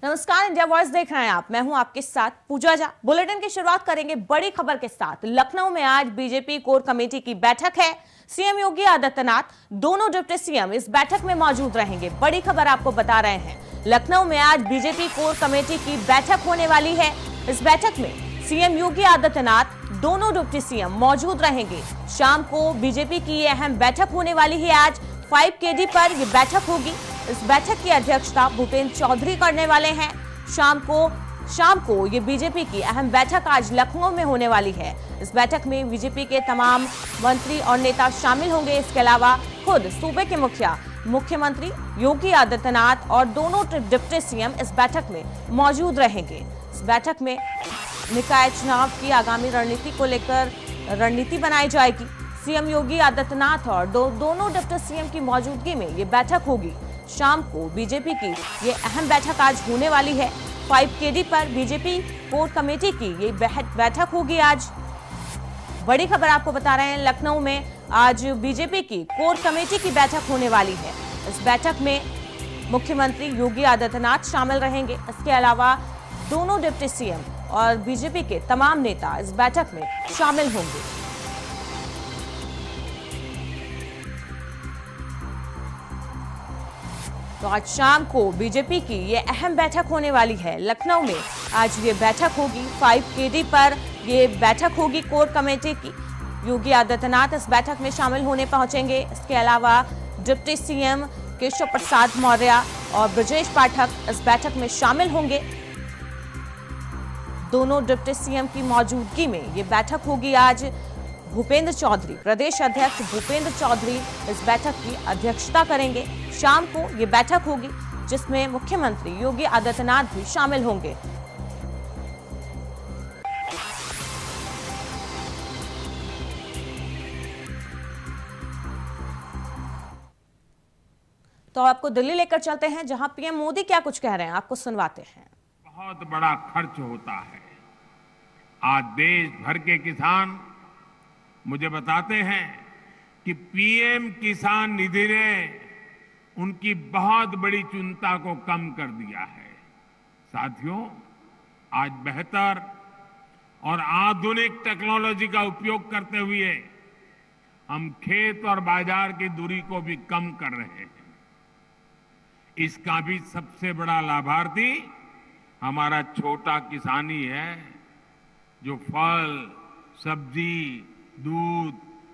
नमस्कार, India voice देख रहे हैं आप। मैं हूं आपके साथ पूजा झा। बुलेटिन की शुरुआत करेंगे बड़ी खबर के साथ। लखनऊ में आज बीजेपी कोर कमेटी की बैठक है। सीएम योगी आदित्यनाथ, दोनों डिप्टी सीएम इस बैठक में मौजूद रहेंगे। बड़ी खबर आपको बता रहे हैं, लखनऊ में आज बीजेपी कोर कमेटी की बैठक होने वाली है। इस बैठक में सीएम योगी आदित्यनाथ, दोनों डिप्टी सीएम मौजूद रहेंगे। शाम को बीजेपी की ये अहम बैठक होने वाली है। आज 5KD पर यह बैठक होगी। इस बैठक की अध्यक्षता भूपेंद्र चौधरी करने वाले हैं। शाम को ये बीजेपी की अहम बैठक आज लखनऊ में होने वाली है। इस बैठक में बीजेपी के तमाम मंत्री और नेता शामिल होंगे। इसके अलावा खुद सूबे के मुख्यमंत्री योगी आदित्यनाथ और दोनों डिप्टी सीएम इस बैठक में मौजूद रहेंगे। इस बैठक में निकाय चुनाव की आगामी रणनीति को लेकर रणनीति बनाई जाएगी। सीएम योगी आदित्यनाथ और दोनों डिप्टी सीएम की मौजूदगी में ये बैठक होगी। शाम को बीजेपी की ये अहम बैठक आज होने वाली है। 5KD पर बीजेपी कोर कमेटी की ये बैठक होगी आज। बड़ी खबर आपको बता रहे हैं, लखनऊ में आज बीजेपी की कोर कमेटी की बैठक होने वाली है। इस बैठक में मुख्यमंत्री योगी आदित्यनाथ शामिल रहेंगे। इसके अलावा दोनों डिप्टी सीएम और बीजेपी के तमाम नेता इस बैठक में शामिल होंगे। तो आज शाम को बीजेपी की ये अहम बैठक होने वाली है। लखनऊ में आज ये बैठक होगी। 5KD पर ये बैठक होगी कोर कमेटी की। योगी आदित्यनाथ इस बैठक में शामिल होने पहुंचेंगे। इसके अलावा डिप्टी सीएम केशव प्रसाद मौर्य और ब्रजेश पाठक इस बैठक में शामिल होंगे। दोनों डिप्टी सीएम की मौजूदगी में ये बैठक होगी आज। भूपेंद्र चौधरी, प्रदेश अध्यक्ष भूपेंद्र चौधरी इस बैठक की अध्यक्षता करेंगे। शाम को ये बैठक होगी जिसमें मुख्यमंत्री योगी आदित्यनाथ भी शामिल होंगे। तो आपको दिल्ली लेकर चलते हैं, जहां पीएम मोदी क्या कुछ कह रहे हैं, आपको सुनवाते हैं। बहुत बड़ा खर्च होता है। आज देश भर के किसान मुझे बताते हैं कि पीएम किसान निधि ने उनकी बहुत बड़ी चिंता को कम कर दिया है। साथियों, आज बेहतर और आधुनिक टेक्नोलॉजी का उपयोग करते हुए हम खेत और बाजार की दूरी को भी कम कर रहे हैं। इसका भी सबसे बड़ा लाभार्थी हमारा छोटा किसान ही है, जो फल, सब्जी, दूध,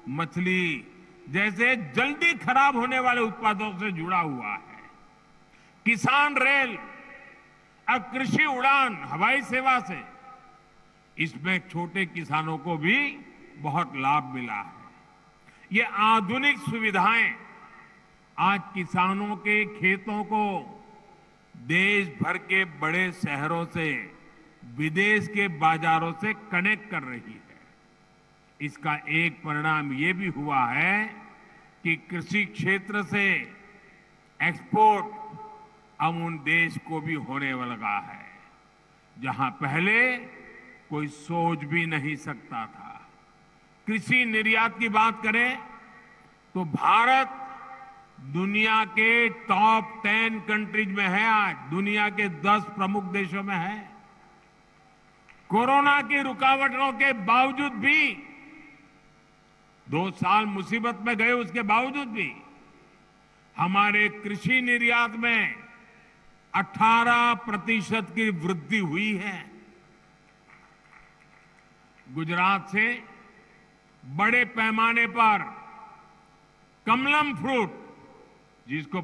मछली जैसे जल्दी खराब होने वाले उत्पादों से जुड़ा हुआ है। किसान रेल और कृषि उड़ान हवाई सेवा से इसमें छोटे किसानों को भी बहुत लाभ मिला है। ये आधुनिक सुविधाएं आज किसानों के खेतों को देश भर के बड़े शहरों से, विदेश के बाजारों से कनेक्ट कर रही है। इसका एक परिणाम ये भी हुआ है कि कृषि क्षेत्र से एक्सपोर्ट अब उन देश को भी होने लगा है, जहां पहले कोई सोच भी नहीं सकता था। कृषि निर्यात की बात करें तो भारत दुनिया के टॉप 10 कंट्रीज में है। आज दुनिया के 10 प्रमुख देशों में है। कोरोना की रुकावटों के बावजूद भी, 2 साल मुसीबत में गए, उसके बावजूद भी हमारे कृषि निर्यात में 18% की वृद्धि हुई है। गुजरात से बड़े पैमाने पर कमलम फ्रूट, जिसको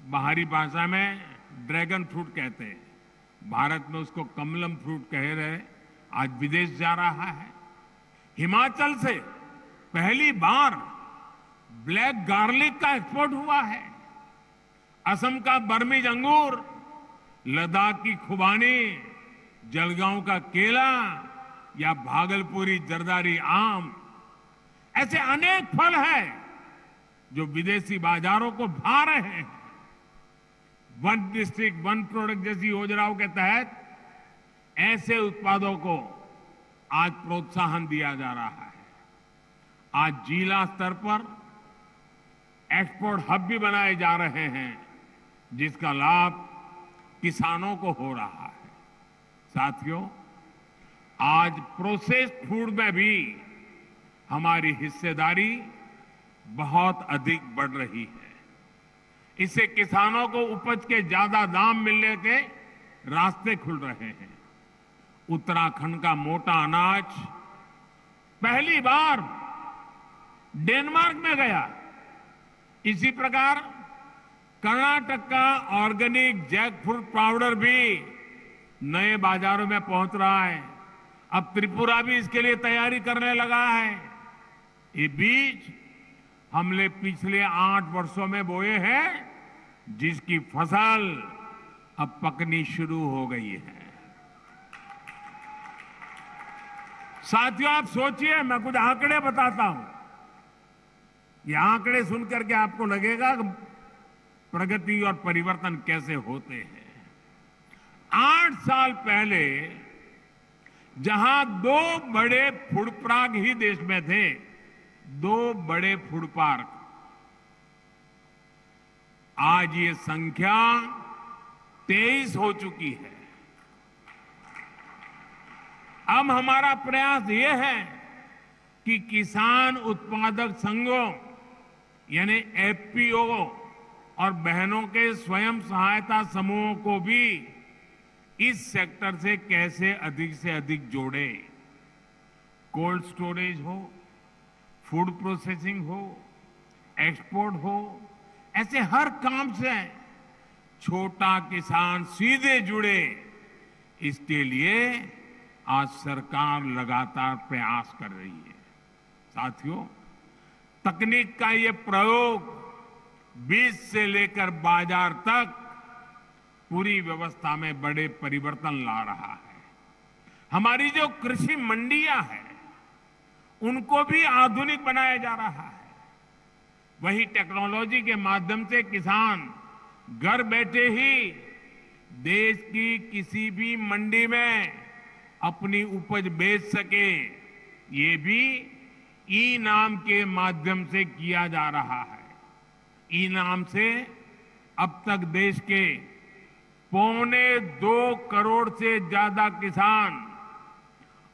बाहरी भाषा में ड्रैगन फ्रूट कहते हैं, भारत में उसको कमलम फ्रूट कह रहे, आज विदेश जा रहा है। हिमाचल से पहली बार ब्लैक गार्लिक का एक्सपोर्ट हुआ है। असम का बर्मीज अंगूर, लद्दाख की खुबानी, जलगांव का केला या भागलपुरी जरदारी आम, ऐसे अनेक फल हैं जो विदेशी बाजारों को भा रहे हैं। वन डिस्ट्रिक्ट वन प्रोडक्ट जैसी योजनाओं के तहत ऐसे उत्पादों को आज प्रोत्साहन दिया जा रहा है। आज जिला स्तर पर एक्सपोर्ट हब भी बनाए जा रहे हैं, जिसका लाभ किसानों को हो रहा है। साथियों, आज प्रोसेस्ड फूड में भी हमारी हिस्सेदारी बहुत अधिक बढ़ रही है। इससे किसानों को उपज के ज्यादा दाम मिलने के रास्ते खुल रहे हैं। उत्तराखंड का मोटा अनाज पहली बार डेनमार्क में गया। इसी प्रकार कर्नाटक का ऑर्गेनिक जैकफ्रूट पाउडर भी नए बाजारों में पहुंच रहा है। अब त्रिपुरा भी इसके लिए तैयारी करने लगा है। ये बीज हमने पिछले 8 वर्षों में बोए हैं, जिसकी फसल अब पकनी शुरू हो गई है। साथियों, आप सोचिए, मैं कुछ आंकड़े बताता हूं। ये आंकड़े सुनकर के आपको लगेगा कि प्रगति और परिवर्तन कैसे होते हैं। 8 साल पहले जहां 2 बड़े फूड पार्क ही देश में थे, 2 बड़े फूड पार्क, आज ये संख्या 23 हो चुकी है। अब हमारा प्रयास ये है कि किसान उत्पादक संघों यानी एफपीओ और बहनों के स्वयं सहायता समूहों को भी इस सेक्टर से कैसे अधिक से अधिक जोड़े। कोल्ड स्टोरेज हो, फूड प्रोसेसिंग हो, एक्सपोर्ट हो, ऐसे हर काम से छोटा किसान सीधे जुड़े। इसके लिए आज सरकार लगातार प्रयास कर रही है। साथियों, तकनीक का ये प्रयोग बीज से लेकर बाजार तक पूरी व्यवस्था में बड़े परिवर्तन ला रहा है। हमारी जो कृषि मंडियां हैं, उनको भी आधुनिक बनाया जा रहा है। वही टेक्नोलॉजी के माध्यम से किसान घर बैठे ही देश की किसी भी मंडी में अपनी उपज बेच सके, ये भी ई नाम के माध्यम से किया जा रहा है। ई नाम से अब तक देश के 2.25 करोड़ से ज्यादा किसान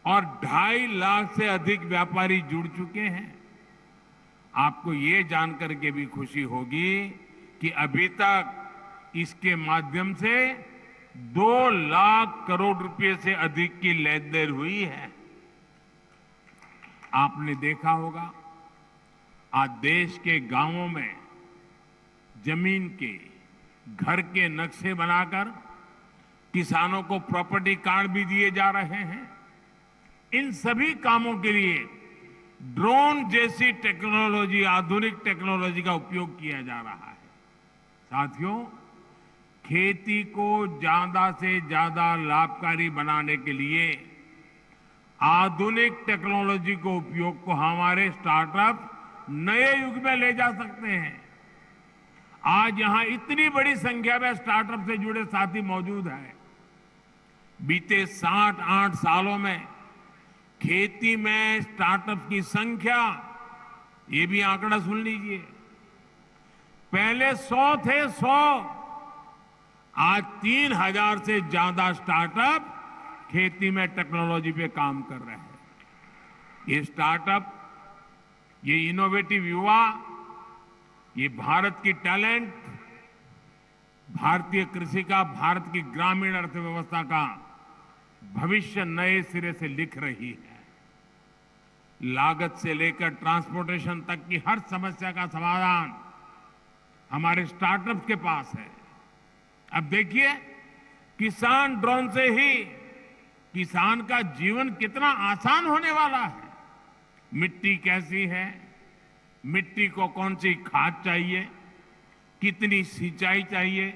और 2.5 लाख से अधिक व्यापारी जुड़ चुके हैं। आपको ये जानकर के भी खुशी होगी कि अभी तक इसके माध्यम से 2 लाख करोड़ रुपए से अधिक की लेन देन हुई है। आपने देखा होगा, आज देश के गांवों में जमीन के घर के नक्शे बनाकर किसानों को प्रॉपर्टी कार्ड भी दिए जा रहे हैं। इन सभी कामों के लिए ड्रोन जैसी टेक्नोलॉजी, आधुनिक टेक्नोलॉजी का उपयोग किया जा रहा है। साथियों, खेती को ज्यादा से ज्यादा लाभकारी बनाने के लिए आधुनिक टेक्नोलॉजी को उपयोग को हमारे स्टार्टअप नए युग में ले जा सकते हैं। आज यहां इतनी बड़ी संख्या में स्टार्टअप से जुड़े साथी मौजूद हैं। बीते 7-8 सालों में खेती में स्टार्टअप की संख्या, ये भी आंकड़ा सुन लीजिए, पहले 100 थे, 100, आज 3000 से ज्यादा स्टार्टअप खेती में टेक्नोलॉजी पे काम कर रहे हैं। ये स्टार्टअप, ये इनोवेटिव युवा, ये भारत की टैलेंट, भारतीय कृषि का, भारत की ग्रामीण अर्थव्यवस्था का भविष्य नए सिरे से लिख रही है। लागत से लेकर ट्रांसपोर्टेशन तक की हर समस्या का समाधान हमारे स्टार्टअप्स के पास है। अब देखिए, किसान ड्रोन से ही किसान का जीवन कितना आसान होने वाला है। मिट्टी कैसी है, मिट्टी को कौन सी खाद चाहिए, कितनी सिंचाई चाहिए,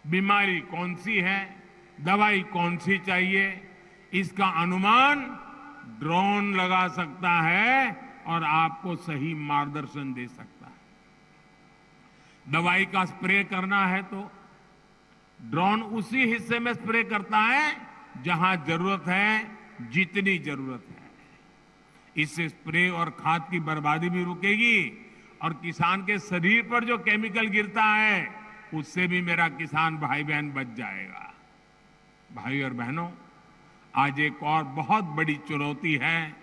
बीमारी कौन सी है, दवाई कौन सी चाहिए, इसका अनुमान ड्रोन लगा सकता है और आपको सही मार्गदर्शन दे सकता है। दवाई का स्प्रे करना है तो ड्रोन उसी हिस्से में स्प्रे करता है जहां जरूरत है, जितनी जरूरत है। इससे स्प्रे और खाद की बर्बादी भी रुकेगी और किसान के शरीर पर जो केमिकल गिरता है उससे भी मेरा किसान भाई बहन बच जाएगा। भाई और बहनों, आज एक और बहुत बड़ी चुनौती है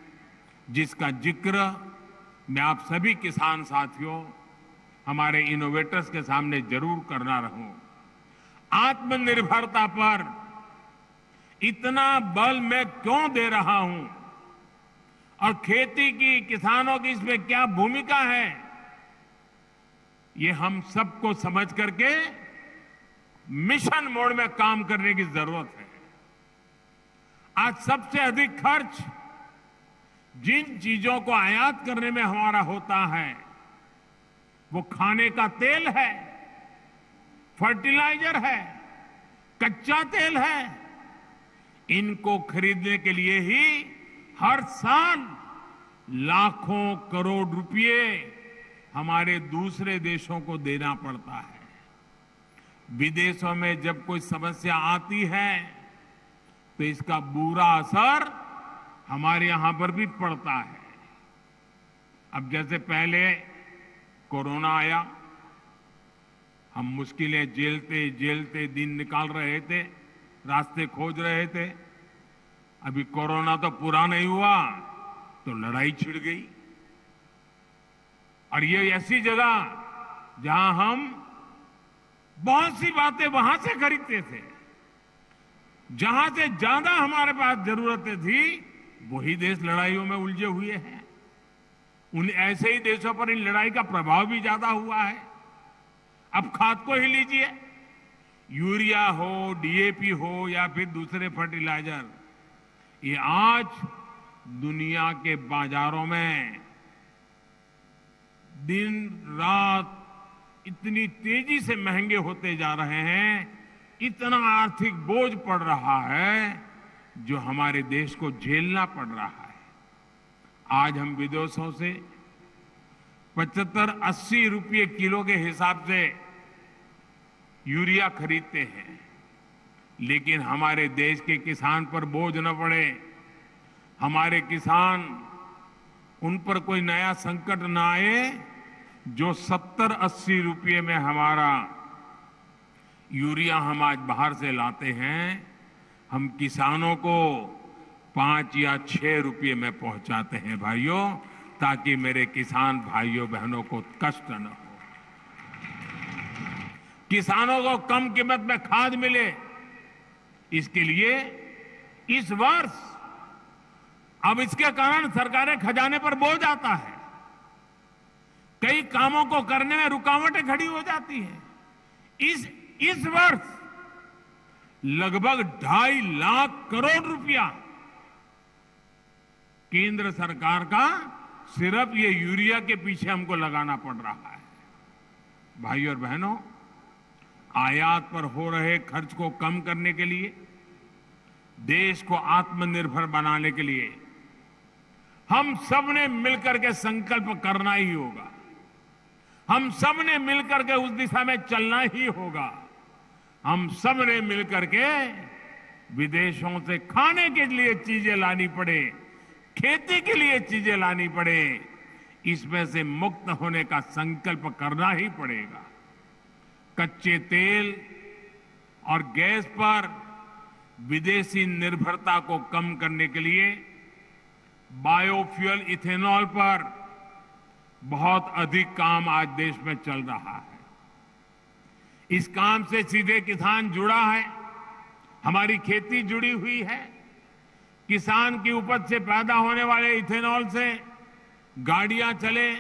जिसका जिक्र मैं आप सभी किसान साथियों, हमारे इनोवेटर्स के सामने जरूर करना रहूं। आत्मनिर्भरता पर इतना बल मैं क्यों दे रहा हूं और खेती की, किसानों की इसमें क्या भूमिका है, ये हम सबको समझ करके मिशन मोड में काम करने की जरूरत है। आज सबसे अधिक खर्च जिन चीजों को आयात करने में हमारा होता है वो खाने का तेल है, फर्टिलाइजर है, कच्चा तेल है। इनको खरीदने के लिए ही हर साल लाखों करोड़ रुपए हमारे दूसरे देशों को देना पड़ता है। विदेशों में जब कोई समस्या आती है तो इसका बुरा असर हमारे यहां पर भी पड़ता है। अब जैसे पहले कोरोना आया, हम मुश्किलें झेलते झेलते दिन निकाल रहे थे, रास्ते खोज रहे थे। अभी कोरोना तो पूरा नहीं हुआ तो लड़ाई छिड़ गई। और ये ऐसी जगह जहां हम बहुत सी बातें वहां से खरीदते थे, जहां से ज्यादा हमारे पास जरूरतें थी, वही देश लड़ाइयों में उलझे हुए हैं। उन ऐसे ही देशों पर इन लड़ाई का प्रभाव भी ज्यादा हुआ है। अब खाद को ही लीजिए, यूरिया हो, डीएपी हो या फिर दूसरे फर्टिलाइजर, ये आज दुनिया के बाजारों में दिन रात इतनी तेजी से महंगे होते जा रहे हैं, इतना आर्थिक बोझ पड़ रहा है जो हमारे देश को झेलना पड़ रहा है। आज हम विदेशों से 75-80 रुपये किलो के हिसाब से यूरिया खरीदते हैं, लेकिन हमारे देश के किसान पर बोझ न पड़े, हमारे किसान, उन पर कोई नया संकट न आए, जो 70-80 रुपये में हमारा यूरिया हम आज बाहर से लाते हैं, हम किसानों को 5 या 6 रुपये में पहुंचाते हैं भाइयों, ताकि मेरे किसान भाइयों बहनों को कष्ट न हो। किसानों को कम कीमत में खाद मिले, इसके लिए इस वर्ष अब इसके कारण सरकारें खजाने पर बोझ आता है, कई कामों को करने में रुकावटें खड़ी हो जाती हैं। इस वर्ष लगभग 2.5 लाख करोड़ रुपया केंद्र सरकार का सिर्फ ये यूरिया के पीछे हमको लगाना पड़ रहा है। भाइयों और बहनों, आयात पर हो रहे खर्च को कम करने के लिए, देश को आत्मनिर्भर बनाने के लिए हम सब ने मिलकर के संकल्प करना ही होगा। हम सब ने मिलकर के उस दिशा में चलना ही होगा। हम सब ने मिलकर के विदेशों से खाने के लिए चीजें लानी पड़े, खेती के लिए चीजें लानी पड़े, इसमें से मुक्त होने का संकल्प करना ही पड़ेगा। कच्चे तेल और गैस पर विदेशी निर्भरता को कम करने के लिए बायोफ्यूल इथेनॉल पर बहुत अधिक काम आज देश में चल रहा है। इस काम से सीधे किसान जुड़ा है, हमारी खेती जुड़ी हुई है। किसान की उपज से पैदा होने वाले इथेनॉल से गाड़ियां चले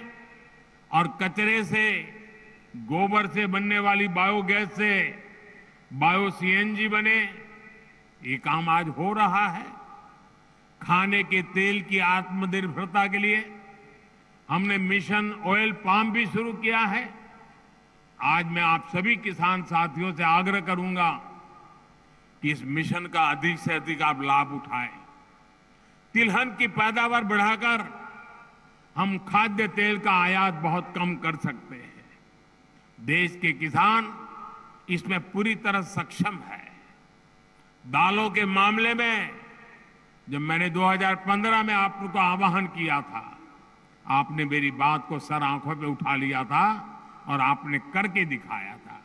और कचरे से, गोबर से बनने वाली बायोगैस से बायो सीएनजी बने, ये काम आज हो रहा है। खाने के तेल की आत्मनिर्भरता के लिए हमने मिशन ऑयल पाम भी शुरू किया है। आज मैं आप सभी किसान साथियों से आग्रह करूंगा कि इस मिशन का अधिक से अधिक आप लाभ उठाएं। तिलहन की पैदावार बढ़ाकर हम खाद्य तेल का आयात बहुत कम कर सकते हैं। देश के किसान इसमें पूरी तरह सक्षम है। दालों के मामले में जब मैंने 2015 में आपको आह्वान किया था, आपने मेरी बात को सर आंखों पे उठा लिया था और आपने करके दिखाया था।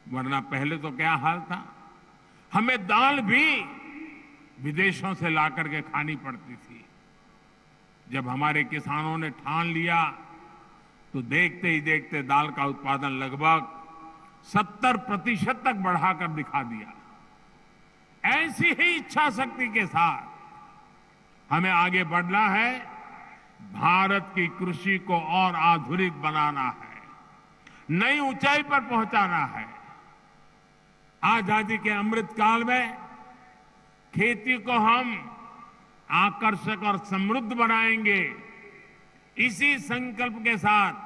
वरना पहले तो क्या हाल था, हमें दाल भी विदेशों से लाकर के खानी पड़ती थी। जब हमारे किसानों ने ठान लिया तो देखते ही देखते दाल का उत्पादन लगभग 70% तक बढ़ाकर दिखा दिया। ऐसी ही इच्छा शक्ति के साथ हमें आगे बढ़ना है। भारत की कृषि को और आधुनिक बनाना है, नई ऊंचाई पर पहुंचाना है। आजादी के अमृत काल में खेती को हम आकर्षक और समृद्ध बनाएंगे। इसी संकल्प के साथ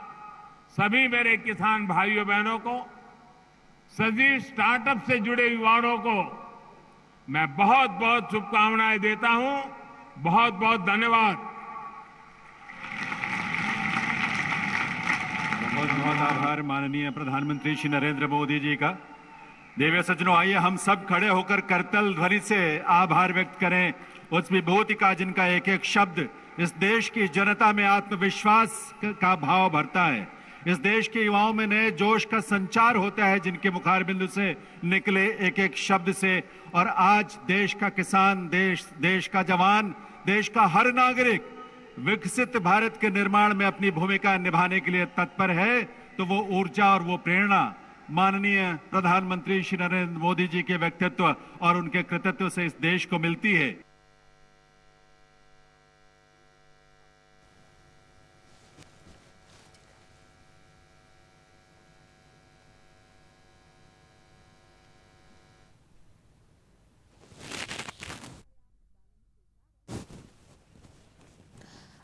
सभी मेरे किसान भाइयों बहनों को, सभी स्टार्टअप से जुड़े युवाओं को मैं बहुत बहुत शुभकामनाएं देता हूं। बहुत बहुत धन्यवाद। बहुत बहुत आभार माननीय प्रधानमंत्री श्री नरेंद्र मोदी जी का। देवी सज्जनों, आइए हम सब खड़े होकर करतल ध्वनि से आभार व्यक्त करें उस विभूति का जिनका एक एक शब्द इस देश की जनता में आत्मविश्वास का भाव भरता है। इस देश के युवाओं में नए जोश का संचार होता है जिनके मुखार बिंदु से निकले एक एक शब्द से। और आज देश का किसान, देश का जवान, देश का हर नागरिक विकसित भारत के निर्माण में अपनी भूमिका निभाने के लिए तत्पर है। तो वो ऊर्जा और वो प्रेरणा माननीय प्रधानमंत्री श्री नरेंद्र मोदी जी के व्यक्तित्व और उनके कृतित्व से इस देश को मिलती है।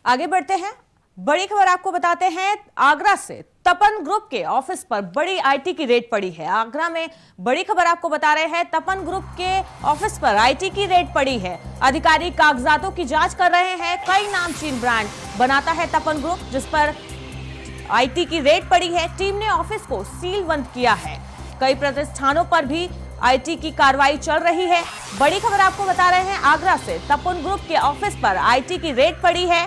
आगे बढ़ते हैं, बड़ी खबर आपको बताते हैं। आगरा से तपन ग्रुप के ऑफिस पर बड़ी आईटी की रेड पड़ी है। आगरा में बड़ी खबर आपको बता रहे हैं, तपन ग्रुप के ऑफिस पर आईटी की रेड पड़ी है। अधिकारी कागजातों की जांच कर रहे हैं। कई नामचीन ब्रांड बनाता है तपन ग्रुप, जिस पर आईटी की रेड पड़ी है। टीम ने ऑफिस को सील बंद किया है। कई प्रतिष्ठानों पर भी आईटी की कार्रवाई चल रही है। बड़ी खबर आपको बता रहे हैं, आगरा से तपन ग्रुप के ऑफिस पर आईटी की रेड पड़ी है।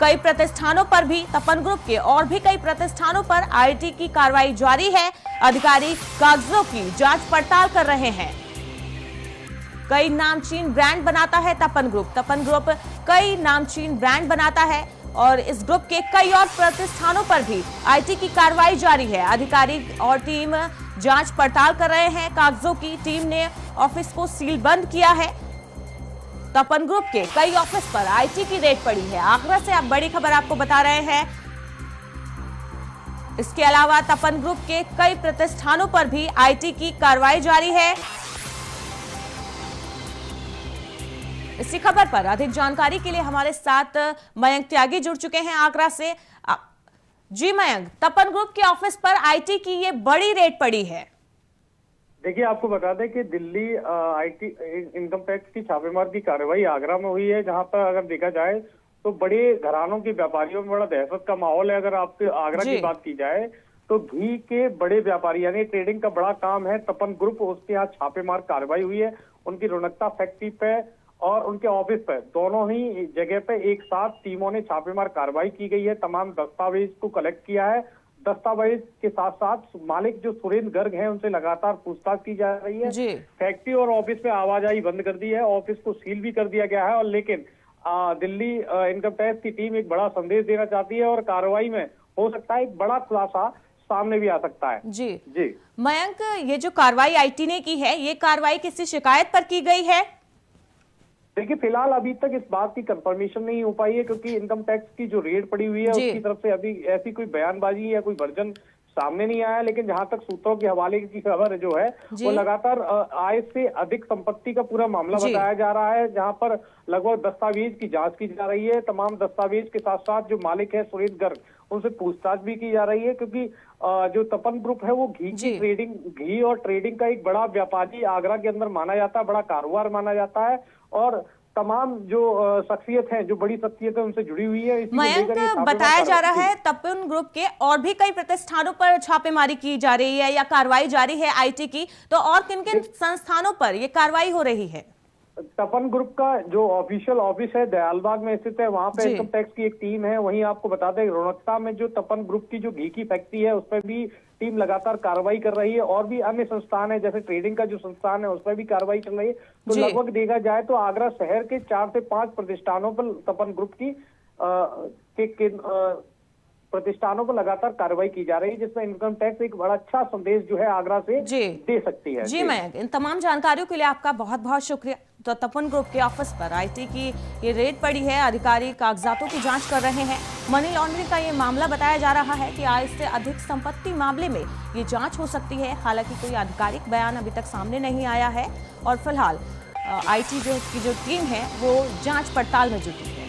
कई प्रतिष्ठानों पर भी, तपन ग्रुप के और भी कई प्रतिष्ठानों पर आईटी की कार्रवाई जारी है। अधिकारी कागजों की जांच पड़ताल कर रहे हैं। कई नामचीन ब्रांड बनाता है तपन ग्रुप। तपन ग्रुप कई नामचीन ब्रांड बनाता है और इस ग्रुप के कई और प्रतिष्ठानों पर भी आईटी की कार्रवाई जारी है। अधिकारी और टीम जांच पड़ताल कर रहे हैं कागजों की। टीम ने ऑफिस को सील बंद किया है। तपन ग्रुप के कई ऑफिस पर आईटी की रेड पड़ी है। आगरा से आप बड़ी खबर आपको बता रहे हैं। इसके अलावा तपन ग्रुप के कई प्रतिष्ठानों पर भी आईटी की कार्रवाई जारी है। इसी खबर पर अधिक जानकारी के लिए हमारे साथ मयंक त्यागी जुड़ चुके हैं आगरा से। जी मयंक, तपन ग्रुप के ऑफिस पर आईटी की ये बड़ी रेड पड़ी है। देखिए, आपको बता दें कि दिल्ली आईटी इनकम टैक्स की छापेमार की कार्रवाई आगरा में हुई है, जहां पर अगर देखा जाए तो बड़े घरानों के व्यापारियों में बड़ा दहशत का माहौल है। अगर आपके आगरा की बात की जाए तो घी के बड़े व्यापारी यानी ट्रेडिंग का बड़ा काम है तपन ग्रुप, उसके यहाँ छापेमार कार्रवाई हुई है। उनकी रौनकता फैक्ट्री पे और उनके ऑफिस पे, दोनों ही जगह पे एक साथ टीमों ने छापेमार कार्रवाई की गई है। तमाम दस्तावेज को कलेक्ट किया है। दस्तावेज के साथ साथ मालिक जो सुरेंद्र गर्ग हैं उनसे लगातार पूछताछ की जा रही है। फैक्ट्री और ऑफिस में आवाजाही बंद कर दी है। ऑफिस को सील भी कर दिया गया है। और लेकिन दिल्ली इनकम टैक्स की टीम एक बड़ा संदेश देना चाहती है और कार्रवाई में हो सकता है एक बड़ा खुलासा सामने भी आ सकता है। जी मयंक, ये जो कार्रवाई आईटी ने की है, ये कार्रवाई किसी शिकायत पर की गई है? देखिए, फिलहाल अभी तक इस बात की कंफर्मेशन नहीं हो पाई है, क्योंकि इनकम टैक्स की जो रेड पड़ी हुई है उसकी तरफ से अभी ऐसी कोई बयानबाजी या कोई वर्जन सामने नहीं आया। लेकिन जहां तक सूत्रों के हवाले की खबर जो है वो लगातार आय से अधिक संपत्ति का पूरा मामला बताया जा रहा है, जहां पर लगभग दस्तावेज की जांच की जा रही है। तमाम दस्तावेज के साथ साथ जो मालिक है सुरेंद्र गर्ग, उनसे पूछताछ भी की जा रही है, क्योंकि जो तपन ग्रुप है वो घी और ट्रेडिंग का एक बड़ा व्यापारी आगरा के अंदर माना जाता है, बड़ा कारोबार माना जाता है। और तमाम जो शख्सियत है, जो बड़ी शख्सियत है, उनसे जुड़ी हुई है। मयंक, बताया जा रहा है तपन ग्रुप के और भी कई प्रतिष्ठानों पर छापेमारी की जा रही है या कार्रवाई जारी है आईटी की, तो और किन किन संस्थानों पर ये कार्रवाई हो रही है? तपन ग्रुप का जो ऑफिशियल ऑफिस है दयालबाग में स्थित है, वहां पे इनकम टैक्स की एक टीम है। वहीं आपको बता दें रौनकता में जो तपन ग्रुप की जो घी की फैक्ट्री है उस पर भी टीम लगातार कार्रवाई कर रही है और भी अन्य संस्थान है, जैसे ट्रेडिंग का जो संस्थान है उस पर भी कार्रवाई चल रही है। तो जी। लगभग देखा जाए तो आगरा शहर के 4 से 5 प्रतिष्ठानों पर तपन ग्रुप की प्रतिष्ठानों पर लगातार कार्रवाई की जा रही है, जिसमें इनकम टैक्स एक बड़ा अच्छा संदेश जो है आगरा से जी दे सकती है। जी मयंक, इन तमाम जानकारियों के लिए आपका बहुत बहुत शुक्रिया। तो तपन ग्रुप के ऑफिस पर आईटी की ये रेड पड़ी है, अधिकारी कागजातों की जांच कर रहे हैं। मनी लॉन्ड्रिंग का ये मामला बताया जा रहा है कि आय से अधिक संपत्ति मामले में ये जांच हो सकती है। हालांकि कोई आधिकारिक बयान अभी तक सामने नहीं आया है और फिलहाल आईटी की जो टीम है वो जांच पड़ताल में जुटी है।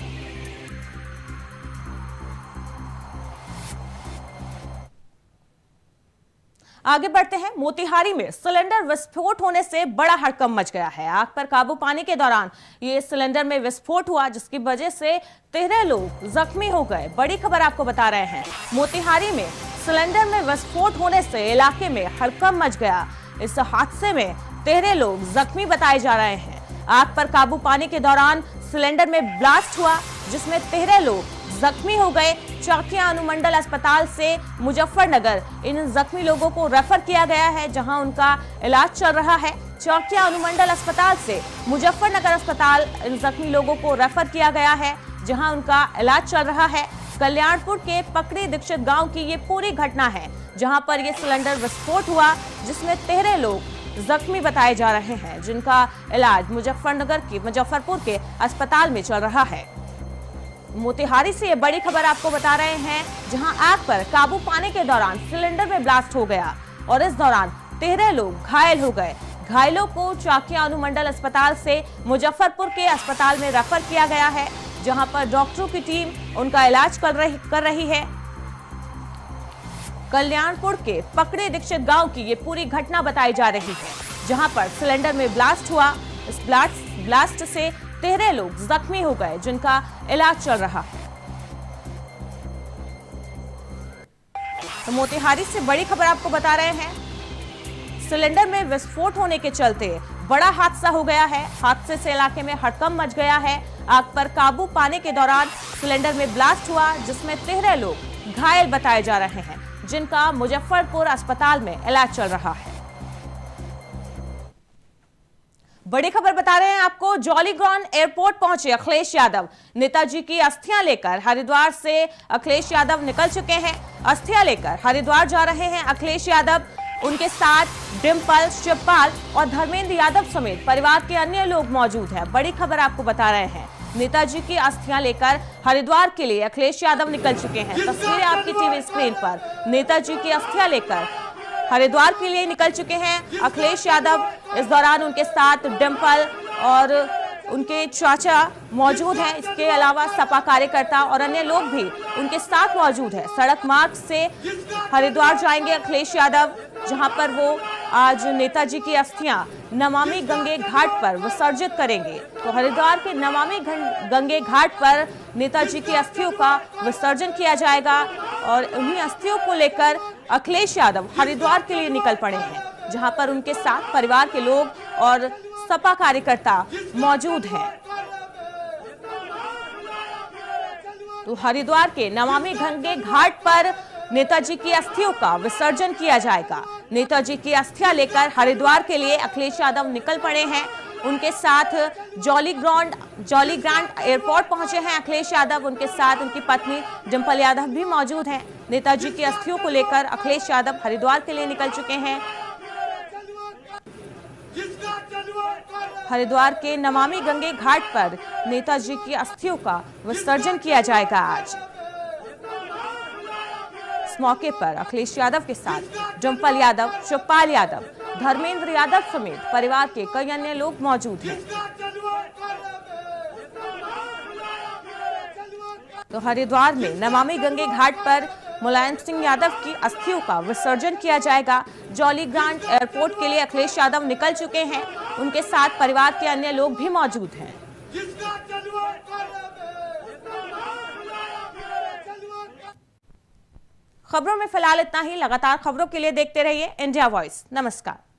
आगे बढ़ते हैं। मोतिहारी में सिलेंडर विस्फोट होने से बड़ा हड़कंप मच गया है। आग पर काबू पाने के दौरान ये सिलेंडर में विस्फोट हुआ, जिसकी वजह से 13 लोग जख्मी हो गए। बड़ी खबर आपको बता रहे हैं, मोतिहारी में सिलेंडर में विस्फोट होने से इलाके में हड़कंप मच गया। इस हादसे में 13 लोग जख्मी बताए जा रहे हैं। आग पर काबू पाने के दौरान सिलेंडर में ब्लास्ट हुआ, जिसमें 13 लोग जख्मी हो गए। चौकिया अनुमंडल अस्पताल से मुजफ्फरनगर इन जख्मी लोगों को रेफर किया गया है, जहां उनका इलाज चल रहा है। चौकिया अनुमंडल अस्पताल से मुजफ्फरनगर अस्पताल इन जख्मी लोगों को रेफर किया गया है, जहां उनका इलाज चल रहा है। कल्याणपुर के पकड़ी दीक्षित गांव की ये पूरी घटना है, जहां पर यह सिलेंडर विस्फोट हुआ, जिसमें 13 लोग जख्मी बताए जा रहे हैं, जिनका इलाज मुजफ्फरपुर के अस्पताल में चल रहा है। मोतिहारी से ये बड़ी खबर आपको बता रहे हैं, जहां आग पर काबू पाने के दौरान सिलेंडर में ब्लास्ट हो गया और इस दौरान 13 लोग घायल हो गए। घायलों को चौकिया अनुमंडल अस्पताल से मुजफ्फरपुर के अस्पताल में रेफर किया गया है, जहां पर डॉक्टरों की टीम उनका इलाज कर रही है। कल्याणपुर के पकड़ी दीक्षित गांव की ये पूरी घटना बताई जा रही है, जहां पर सिलेंडर में ब्लास्ट हुआ। इस ब्लास्ट से 13 लोग जख्मी हो गए, जिनका इलाज चल रहा है। तो मोतिहारी से बड़ी खबर आपको बता रहे हैं, सिलेंडर में विस्फोट होने के चलते बड़ा हादसा हो गया है। हादसे से इलाके में हड़कंप मच गया है। आग पर काबू पाने के दौरान सिलेंडर में ब्लास्ट हुआ, जिसमें 13 लोग घायल बताए जा रहे हैं, जिनका मुजफ्फरपुर अस्पताल में इलाज चल रहा है। बड़ी खबर बता रहे हैं आपको, जॉलीग्रांट एयरपोर्ट पहुंचे अखिलेश यादव। नेताजी की अस्थियां लेकर हरिद्वार से अखिलेश यादव निकल चुके हैं। अस्थियां लेकर हरिद्वार जा रहे हैं अखिलेश यादव। उनके साथ डिम्पल, शिवपाल और धर्मेंद्र यादव समेत परिवार के अन्य लोग मौजूद हैं। बड़ी खबर आपको बता रहे हैं, नेताजी की अस्थियां लेकर हरिद्वार के लिए अखिलेश यादव निकल चुके हैं। तस्वीरें आपकी टीवी स्क्रीन पर, नेताजी की अस्थियां लेकर हरिद्वार के लिए निकल चुके हैं अखिलेश यादव। इस दौरान उनके साथ डिम्पल और उनके चाचा मौजूद हैं। इसके अलावा सपा कार्यकर्ता और अन्य लोग भी उनके साथ मौजूद हैं। सड़क मार्ग से हरिद्वार जाएंगे अखिलेश यादव, जहां पर वो आज नेताजी की अस्थियां नमामि गंगे घाट पर विसर्जित करेंगे। तो हरिद्वार के नमामि गंगे घाट पर नेताजी की अस्थियों का विसर्जन किया जाएगा और उन्हीं अस्थियों को लेकर अखिलेश यादव हरिद्वार के लिए निकल पड़े हैं, जहां पर उनके साथ परिवार के लोग और सपा कार्यकर्ता मौजूद हैं। तो हरिद्वार के नमामि गंगे घाट पर नेताजी की अस्थियों का विसर्जन किया जाएगा। नेताजी की अस्थियां लेकर हरिद्वार के लिए अखिलेश यादव निकल पड़े हैं। उनके साथ जॉलीग्रांट एयरपोर्ट पहुंचे हैं अखिलेश यादव। उनके साथ उनकी पत्नी डिम्पल यादव भी मौजूद हैं। नेताजी की अस्थियों को लेकर अखिलेश यादव हरिद्वार के लिए निकल चुके हैं। हरिद्वार के नमामि गंगे घाट पर नेताजी की अस्थियों का विसर्जन किया जाएगा आज। इस मौके पर अखिलेश यादव के साथ डिम्पल यादव, शिवपाल यादव, धर्मेंद्र यादव समेत परिवार के कई अन्य लोग मौजूद हैं। तो हरिद्वार में नमामि गंगे घाट पर मुलायम सिंह यादव की अस्थियों का विसर्जन किया जाएगा। जॉलीग्रांट एयरपोर्ट के लिए अखिलेश यादव निकल चुके हैं। उनके साथ परिवार के अन्य लोग भी मौजूद हैं। खबरों में फिलहाल इतना ही। लगातार खबरों के लिए देखते रहिए इंडिया वॉइस। नमस्कार।